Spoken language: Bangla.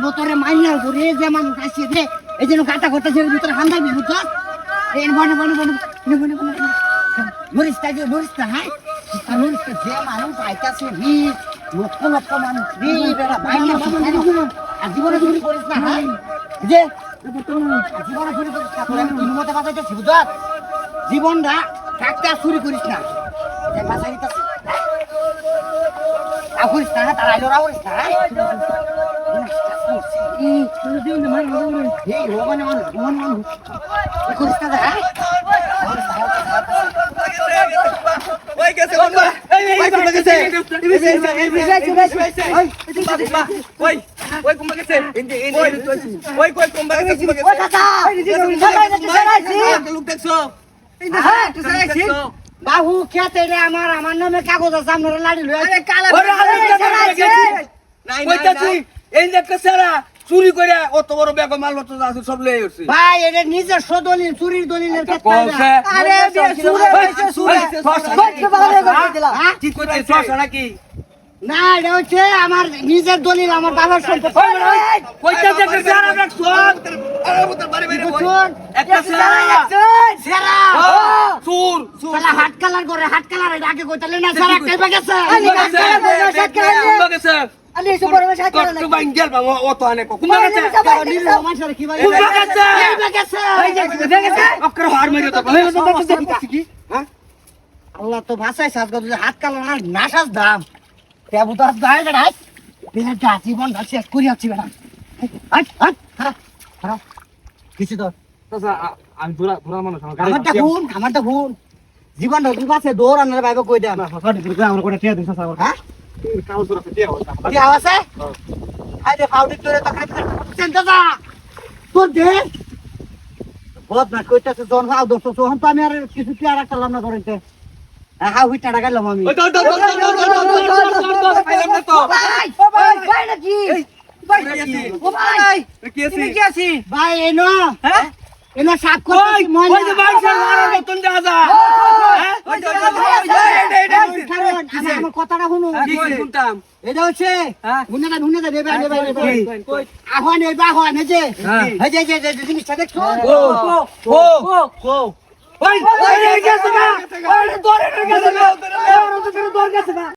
ভোতরে মাইনাল করে যে মানুষ আসছে রে এই জন্য গাটা করতেছে ভিতরে হান্দাবি বুঝছ এই বনে বনে বনে বনে বনে বনে মরিস্তা যে মরিস্তা হ্যাঁ আর মরিস্তা যে মানুষ আইতাছে হি লক্ষ লক্ষ মানুষ রে বেড়া মাইনা আর জীবনে চুরি করিস না হ্যাঁ যে জীবনে চুরি করিস না তোর আমি তিন মতে বাঁচাইতেছি বুঝছ জীবনটা থাকতে আর চুরি করিস না বাঁচাই দিতেছি করিস না তার আইলোরা করিস না বাহু খেতে আমার আমার নামে কাগজ আছে আপনারা লাড়ি চুরি করে অত বড় ব্যাগ মাল আছে সব লেগে উঠছে ভাই এটা নিজের দলিল চুরির দলিলের নাকি না এটা হচ্ছে আমার নিজের দলিল আমার বাবার সম্পত্তি হাট কালার করে হাট কালার আগে কইতালে না স্যার একটা গেছে আল্লাহ তো ভাষায় সাজ হাত কালো না নাসাজ দাম জীবন শেষ করি আছি বেড়া কিছু তো আমারটা ভুল জীবনটা আছে দৌড় আনার বাইবে কই দেন আমার করে টিয়া দিছ হ্যাঁ টিয়া আছে আরে ফাউডি করে তো খাইতে চিন্তা যা তোর দে বহুত না কইতাছে জন হাও দোস্ত সোহন তো আমি আর কিছু টিয়া রাখলাম না ধরেতে হ্যাঁ হুইটা গেলাম আমি ভাই এনো এনো সাপ আমার কথাটা শুনো এটা হচ্ছে আহ্বান আহ্বান যে জিনিসটা দেখছো